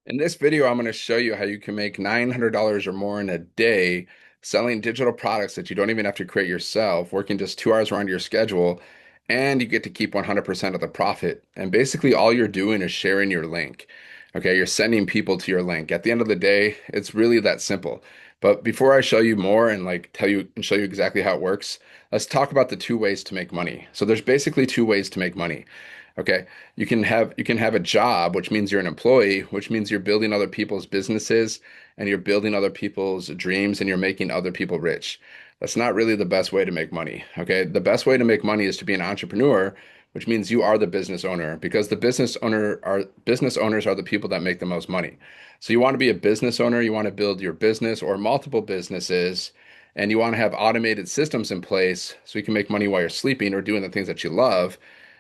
In this video, I'm going to show you how you can make $900 or more in a day selling digital products that you don't even have to create yourself, working just 2 hours around your schedule, and you get to keep 100% of the profit. And basically, all you're doing is sharing your link. Okay, you're sending people to your link. At the end of the day, it's really that simple. But before I show you more and like tell you and show you exactly how it works, let's talk about the two ways to make money. So there's basically two ways to make money. Okay. You can have a job, which means you're an employee, which means you're building other people's businesses and you're building other people's dreams and you're making other people rich. That's not really the best way to make money. Okay. The best way to make money is to be an entrepreneur, which means you are the business owner because the business owners are the people that make the most money. So you want to be a business owner, you want to build your business or multiple businesses, and you want to have automated systems in place so you can make money while you're sleeping or doing the things that you love.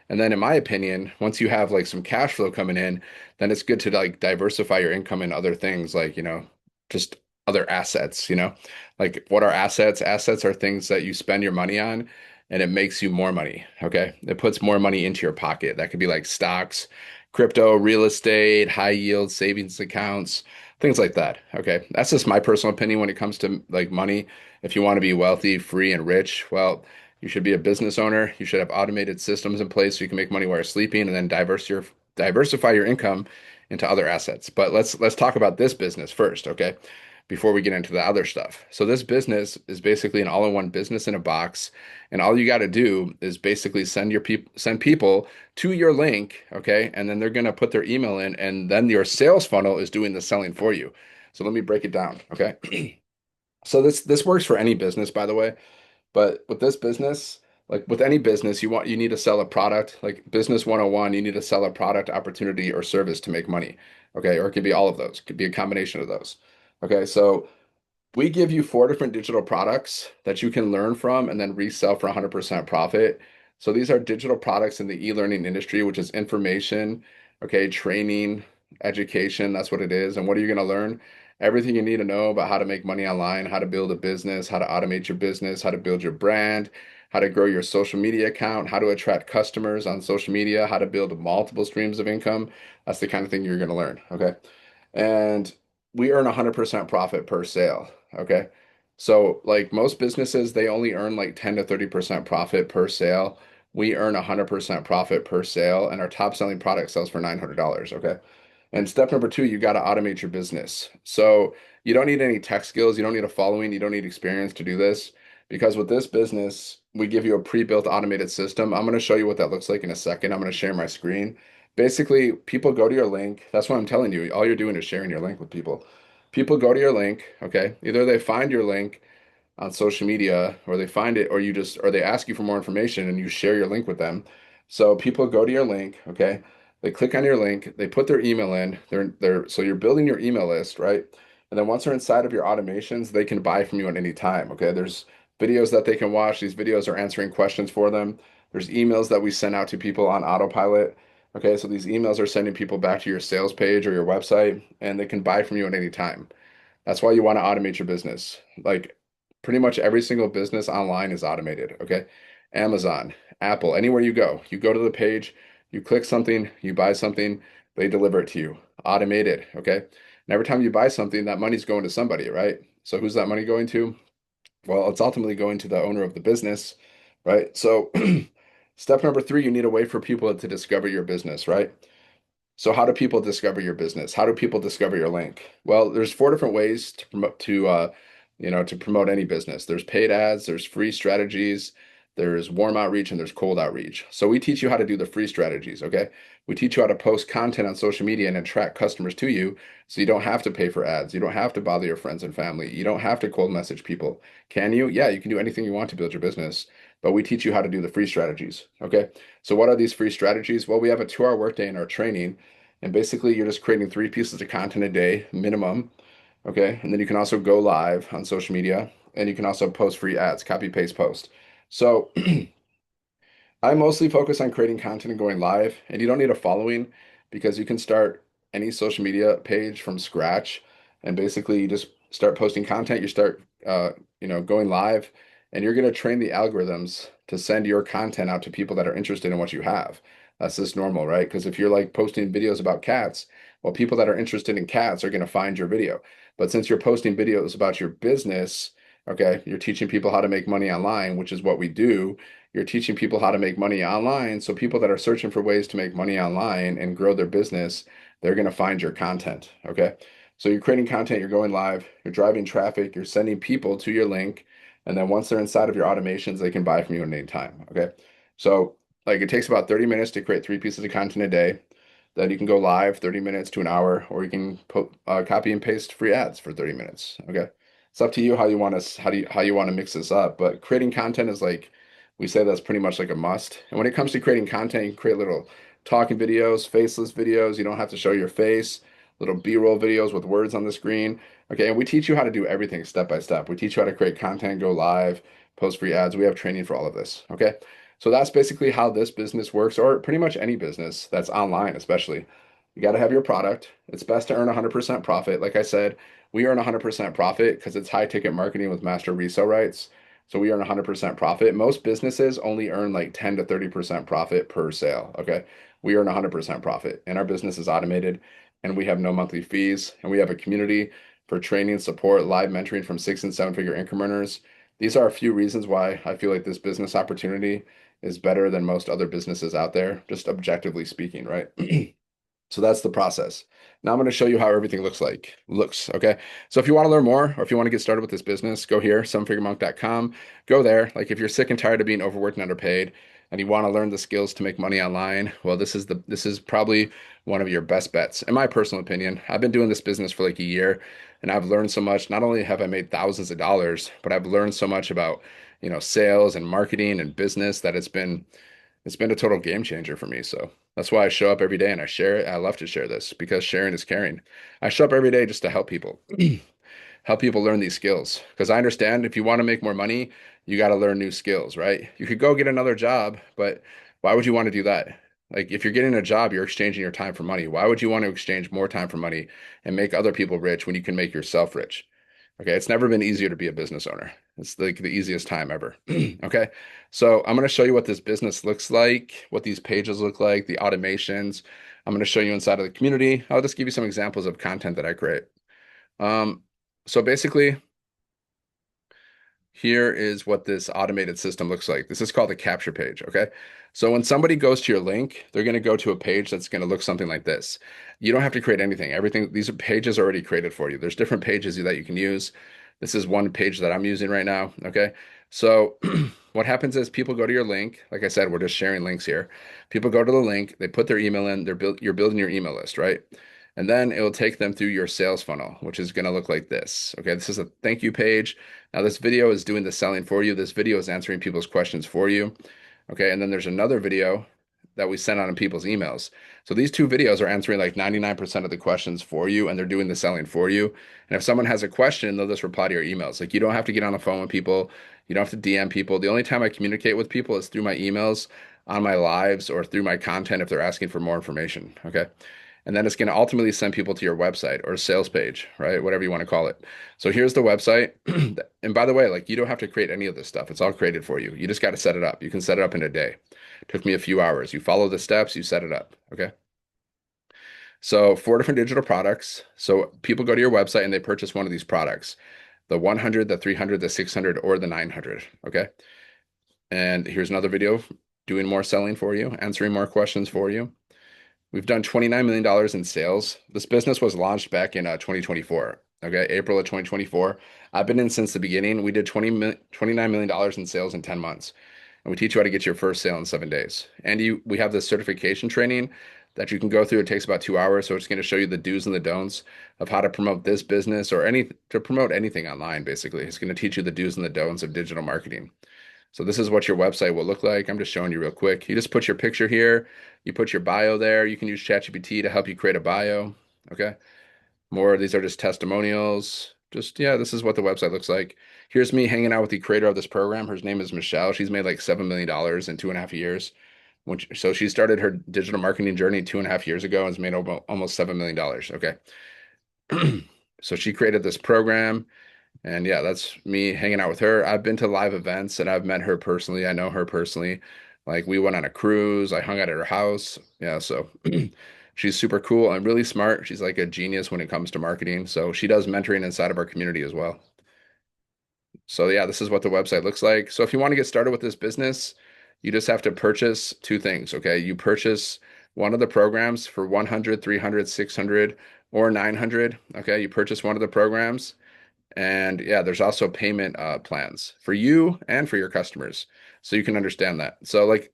And then in my opinion, once you have like some cash flow coming in, then it's good to like diversify your income in other things like, just other assets, Like what are assets? Assets are things that you spend your money on and it makes you more money. Okay. It puts more money into your pocket. That could be like stocks, crypto, real estate, high yield savings accounts, things like that. Okay. That's just my personal opinion when it comes to like money. If you want to be wealthy, free, and rich, well, you should be a business owner. You should have automated systems in place so you can make money while you're sleeping and then diversify your income into other assets. But let's talk about this business first, okay? Before we get into the other stuff. So this business is basically an all-in-one business in a box, and all you got to do is basically send people to your link, okay? And then they're going to put their email in and then your sales funnel is doing the selling for you. So let me break it down, okay? So this works for any business, by the way. But with this business, like with any business, you need to sell a product. Like business 101, you need to sell a product, opportunity, or service to make money. Okay. Or it could be all of those, it could be a combination of those. Okay. So we give you four different digital products that you can learn from and then resell for 100% profit. So these are digital products in the e-learning industry, which is information, okay, training, education. That's what it is. And what are you going to learn? Everything you need to know about how to make money online, how to build a business, how to automate your business, how to build your brand, how to grow your social media account, how to attract customers on social media, how to build multiple streams of income. That's the kind of thing you're going to learn. Okay. And we earn 100% profit per sale. Okay. So, like most businesses, they only earn like 10 to 30% profit per sale. We earn 100% profit per sale, and our top selling product sells for $900. Okay. And step number two, you got to automate your business. So, you don't need any tech skills, you don't need a following, you don't need experience to do this. Because with this business, we give you a pre-built automated system. I'm going to show you what that looks like in a second. I'm going to share my screen. Basically, people go to your link. That's what I'm telling you. All you're doing is sharing your link with people. People go to your link, okay? Either they find your link on social media or they find it or they ask you for more information and you share your link with them. So people go to your link, okay? They click on your link, they put their email in. So you're building your email list, right? And then once they're inside of your automations, they can buy from you at any time, okay? There's videos that they can watch. These videos are answering questions for them. There's emails that we send out to people on autopilot. Okay, so these emails are sending people back to your sales page or your website, and they can buy from you at any time. That's why you want to automate your business. Like pretty much every single business online is automated. Okay. Amazon, Apple, anywhere you go to the page, you click something, you buy something, they deliver it to you. Automated. Okay. And every time you buy something, that money's going to somebody, right? So who's that money going to? Well, it's ultimately going to the owner of the business, right? So step number three, you need a way for people to discover your business, right? So how do people discover your business? How do people discover your link? Well, there's four different ways to promote any business. There's paid ads, there's free strategies, there's warm outreach, and there's cold outreach. So we teach you how to do the free strategies, okay? We teach you how to post content on social media and attract customers to you so you don't have to pay for ads. You don't have to bother your friends and family. You don't have to cold message people. Can you? Yeah, you can do anything you want to build your business, but we teach you how to do the free strategies, okay? So what are these free strategies? Well, we have a 2 hour workday in our training. And basically, you're just creating 3 pieces of content a day minimum. Okay. And then you can also go live on social media and you can also post free ads, copy, paste, post. So I mostly focus on creating content and going live. And you don't need a following because you can start any social media page from scratch. And basically, you just start posting content, you start, going live, and you're going to train the algorithms to send your content out to people that are interested in what you have. That's just normal, right? Because if you're like posting videos about cats, Well, people that are interested in cats are going to find your video. But since you're posting videos about your business, okay, you're teaching people how to make money online, which is what we do. You're teaching people how to make money online. So people that are searching for ways to make money online and grow their business, they're going to find your content. Okay. So you're creating content, you're going live, you're driving traffic, you're sending people to your link. And then once they're inside of your automations, they can buy from you at any time. Okay. So like it takes about 30 minutes to create 3 pieces of content a day. Then you can go live 30 minutes to an hour, or you can put copy and paste free ads for 30 minutes. Okay. It's up to you how you want to how you want to mix this up. But creating content is like we say that's pretty much like a must. And when it comes to creating content, you can create little talking videos, faceless videos. You don't have to show your face, little B-roll videos with words on the screen. Okay, and we teach you how to do everything step by step. We teach you how to create content, go live, post free ads. We have training for all of this. Okay. So that's basically how this business works, or pretty much any business that's online, especially. You got to have your product. It's best to earn 100% profit. Like I said, we earn 100% profit because it's high ticket marketing with master resale rights. So we earn 100% profit. Most businesses only earn like 10 to 30% profit per sale. Okay. We earn 100% profit, and our business is automated, and we have no monthly fees, and we have a community for training, support, live mentoring from 6 and 7 figure income earners. These are a few reasons why I feel like this business opportunity is better than most other businesses out there, just objectively speaking, right? So that's the process. Now I'm going to show you how everything looks, okay? So if you want to learn more, or if you want to get started with this business, go here, sevenfiguremonk.com. Go there. Like if you're sick and tired of being overworked and underpaid, and you want to learn the skills to make money online, well, this is probably one of your best bets, in my personal opinion. I've been doing this business for like a year, and I've learned so much. Not only have I made thousands of dollars, but I've learned so much about, sales and marketing and business that it's been a total game changer for me. So that's why I show up every day and I share it. I love to share this because sharing is caring. I show up every day just to help people, help people learn these skills. Because I understand if you want to make more money, you got to learn new skills, right? You could go get another job, but why would you want to do that? Like if you're getting a job, you're exchanging your time for money. Why would you want to exchange more time for money and make other people rich when you can make yourself rich? Okay, it's never been easier to be a business owner. It's like the easiest time ever. Okay, so I'm going to show you what this business looks like, what these pages look like, the automations. I'm going to show you inside of the community. I'll just give you some examples of content that I create. Um, so basically, here is what this automated system looks like. This is called a capture page, okay? So when somebody goes to your link, they're going to go to a page that's going to look something like this. You don't have to create anything. Everything, these are pages already created for you. There's different pages that you can use. This is one page that I'm using right now, okay? So what happens is people go to your link. Like I said, we're just sharing links here. People go to the link, they put their email in, you're building your email list, right? And then it will take them through your sales funnel, which is going to look like this. Okay, this is a thank you page. Now, this video is doing the selling for you. This video is answering people's questions for you. Okay, and then there's another video that we send out in people's emails. So these two videos are answering like 99% of the questions for you, and they're doing the selling for you. And if someone has a question, they'll just reply to your emails. Like you don't have to get on the phone with people. You don't have to DM people. The only time I communicate with people is through my emails, on my lives, or through my content if they're asking for more information. Okay. And then it's going to ultimately send people to your website or sales page, right? Whatever you want to call it. So here's the website. And by the way, like you don't have to create any of this stuff. It's all created for you. You just got to set it up. You can set it up in a day. It took me a few hours. You follow the steps, you set it up. Okay. So 4 different digital products. So people go to your website and they purchase one of these products, the 100, the 300, the 600, or the 900. Okay. And here's another video doing more selling for you, answering more questions for you. We've done $29 million in sales. This business was launched back in 2024. Okay, April of 2024. I've been in since the beginning. We did $29 million in sales in 10 months. And we teach you how to get your first sale in 7 days. And we have this certification training that you can go through. It takes about 2 hours. So it's going to show you the do's and the don'ts of how to promote this business or to promote anything online, basically. It's going to teach you the do's and the don'ts of digital marketing. So this is what your website will look like. I'm just showing you real quick. You just put your picture here. You put your bio there. You can use ChatGPT to help you create a bio. Okay. More of these are just testimonials. Just, yeah, this is what the website looks like. Here's me hanging out with the creator of this program. Her name is Michelle. She's made like $7 million in 2.5 years. So she started her digital marketing journey 2.5 years ago and has made almost $7 million. Okay. So she created this program. And yeah, that's me hanging out with her. I've been to live events and I've met her personally. I know her personally. Like we went on a cruise. I hung out at her house. Yeah, so She's super cool and really smart. She's like a genius when it comes to marketing. So she does mentoring inside of our community as well. So yeah, this is what the website looks like. So if you want to get started with this business, you just have to purchase two things, okay? You purchase one of the programs for 100, 300, 600, or 900, okay? You purchase one of the programs. And yeah, there's also payment plans for you and for your customers. So you can understand that. So like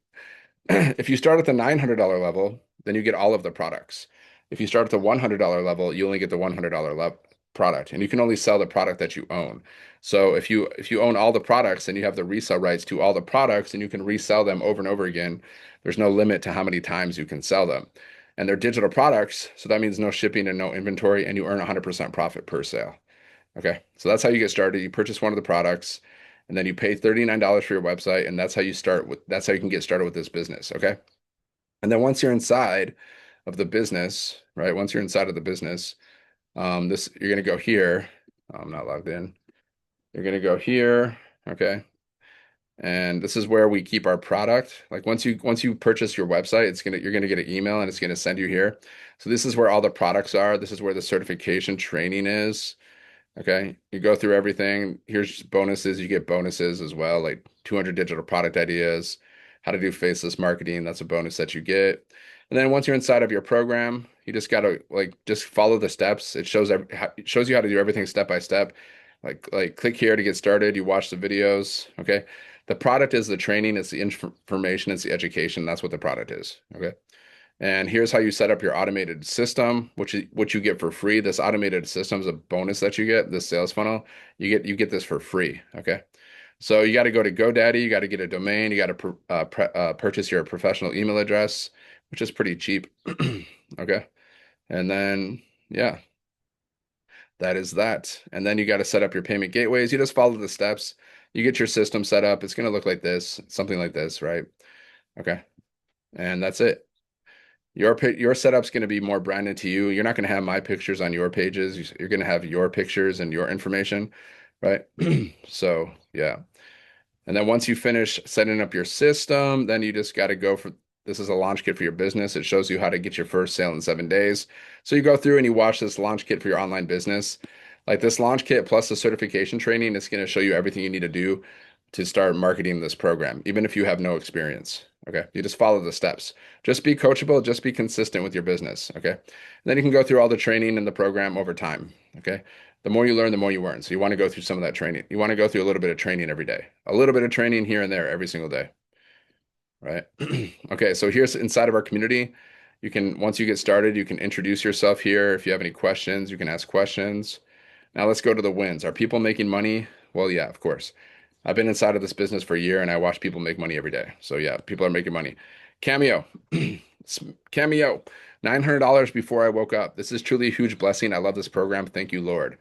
if you start at the $900 level, then you get all of the products. If you start at the $100 level, you only get the $100 level product, and you can only sell the product that you own. So if you own all the products and you have the resale rights to all the products and you can resell them over and over again, there's no limit to how many times you can sell them. And they're digital products, so that means no shipping and no inventory, and you earn 100% profit per sale. Okay, so that's how you get started. You purchase one of the products, and then you pay $39 for your website, and that's how you can get started with this business. Okay. And then once you're inside of the business, right? Once you're inside of the business, this you're gonna go here. I'm not logged in. You're gonna go here, okay? And this is where we keep our product. Like once you purchase your website, you're gonna get an email and it's gonna send you here. So this is where all the products are. This is where the certification training is. Okay, you go through everything. Here's bonuses. You get bonuses as well, like 200 digital product ideas, how to do faceless marketing. That's a bonus that you get. And then once you're inside of your program, you just gotta like just follow the steps. It shows you how to do everything step by step. Like click here to get started. You watch the videos. Okay, the product is the training. It's the information. It's the education. That's what the product is. Okay. And here's how you set up your automated system, which you get for free. This automated system is a bonus that you get, this sales funnel. You get this for free. Okay. So you got to go to GoDaddy, you got to get a domain, you got to purchase your professional email address, which is pretty cheap. Okay. And then yeah, that is that. And then you got to set up your payment gateways. You just follow the steps. You get your system set up. It's going to look like this, something like this, right? Okay. And that's it. Your setup's going to be more branded to you. You're not going to have my pictures on your pages. You're going to have your pictures and your information, right? So, yeah. And then once you finish setting up your system, then you just got to go for this is a launch kit for your business. It shows you how to get your first sale in 7 days. So you go through and you watch this launch kit for your online business. Like this launch kit plus the certification training, it's going to show you everything you need to do to start marketing this program, even if you have no experience. Okay. You just follow the steps. Just be coachable, just be consistent with your business. Okay. And then you can go through all the training in the program over time. Okay. The more you learn, the more you earn. So you want to go through some of that training. You want to go through a little bit of training every day, a little bit of training here and there every single day. Right. Okay. So here's inside of our community. Once you get started, you can introduce yourself here. If you have any questions, you can ask questions. Now let's go to the wins. Are people making money? Well, yeah, of course. I've been inside of this business for a year and I watch people make money every day. So yeah, people are making money. Cameo. Cameo. $900 before I woke up. This is truly a huge blessing. I love this program. Thank you, Lord.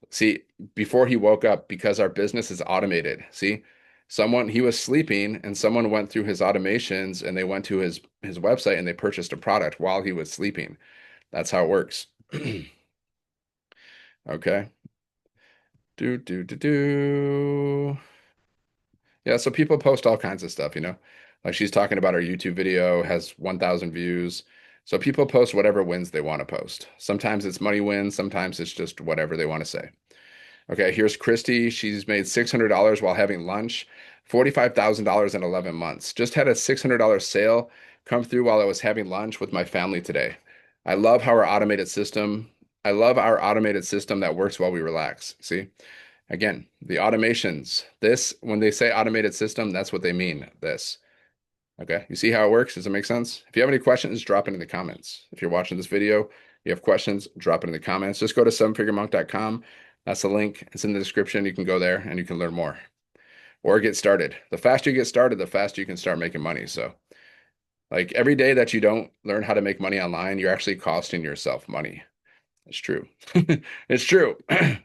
See, before he woke up, because our business is automated. See, he was sleeping and someone went through his automations and they went to his website and they purchased a product while he was sleeping. That's how it works. Okay. Do, do, do, do. Yeah, so people post all kinds of stuff. Like she's talking about her YouTube video has 1,000 views. So people post whatever wins they want to post. Sometimes it's money wins, sometimes it's just whatever they want to say. Okay, here's Christy. She's made $600 while having lunch, $45,000 in 11 months. Just had a $600 sale come through while I was having lunch with my family today. I love how our automated system, I love our automated system that works while we relax. See? Again, the automations. When they say automated system, that's what they mean. This. Okay. You see how it works? Does it make sense? If you have any questions, drop it in the comments. If you're watching this video, you have questions, drop it in the comments. Just go to sevenfiguremonk.com. That's the link. It's in the description. You can go there and you can learn more or get started. The faster you get started, the faster you can start making money. So, like every day that you don't learn how to make money online, you're actually costing yourself money. It's true. It's true.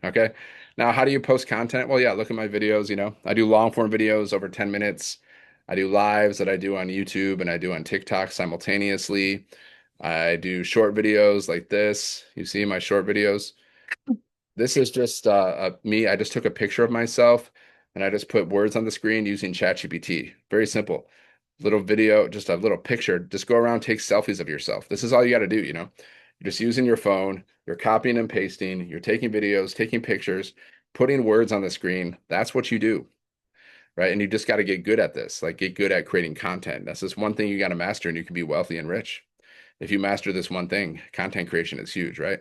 Okay. Now, how do you post content? Well, yeah, look at my videos. I do long form videos over 10 minutes. I do lives that I do on YouTube and I do on TikTok simultaneously. I do short videos like this. You see my short videos. This is just me. I just took a picture of myself and I just put words on the screen using ChatGPT. Very simple. little video, just a little picture. Just go around, take selfies of yourself. This is all you got to do, you know. You're just using your phone, you're copying and pasting, you're taking videos, taking pictures, putting words on the screen. That's what you do, right? And you just got to get good at this, like get good at creating content. That's just one thing you got to master, and you can be wealthy and rich. If you master this one thing, content creation is huge, right?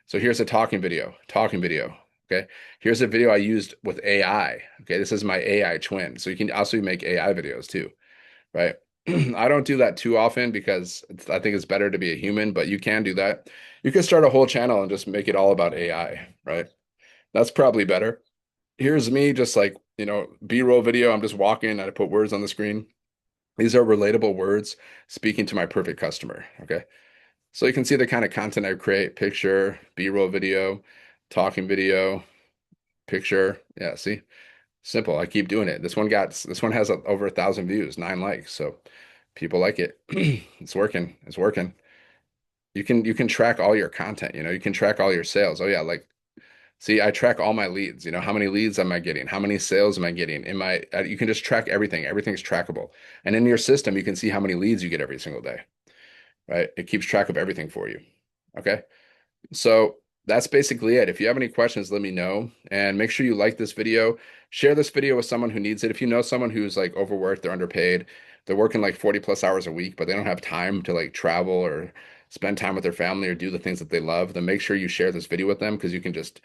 So here's a talking video, talking video. Okay. Here's a video I used with AI. Okay. This is my AI twin. So you can also make AI videos too, right? I don't do that too often because I think it's better to be a human, but you can do that. You can start a whole channel and just make it all about AI, right? That's probably better. Here's me just like, B-roll video. I'm just walking and I put words on the screen. These are relatable words speaking to my perfect customer. Okay. So you can see the kind of content I create: picture, B-roll video, talking video, picture. Yeah, see? Simple. I keep doing it. This one has over 1,000 views, 9 likes. So people like it. It's working. It's working. You can track all your content, you can track all your sales. Oh yeah, like see, I track all my leads. How many leads am I getting? How many sales am I getting? You can just track everything. Everything's trackable. And in your system, you can see how many leads you get every single day, right? It keeps track of everything for you. Okay. So that's basically it. If you have any questions, let me know. And make sure you like this video. Share this video with someone who needs it. If you know someone who's like overworked, they're underpaid, they're working like 40 plus hours a week, but they don't have time to like travel or spend time with their family or do the things that they love, then make sure you share this video with them, because you can just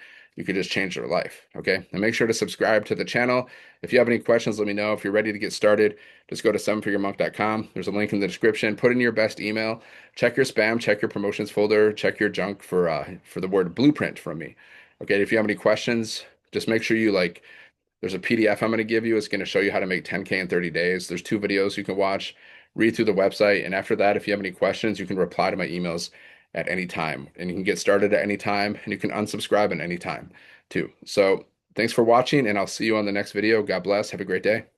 change their life. Okay. And make sure to subscribe to the channel. If you have any questions, let me know. If you're ready to get started, just go to sevenfiguremonk.com. There's a link in the description. Put in your best email. Check your spam, check your promotions folder, check your junk for the word blueprint from me. Okay. If you have any questions, just make sure you like, there's a PDF I'm going to give you. It's going to show you how to make 10K in 30 days. There's 2 videos you can watch, read through the website. And after that, if you have any questions, you can reply to my emails at any time, and you can get started at any time, and you can unsubscribe at any time too. So thanks for watching, and I'll see you on the next video. God bless. Have a great day.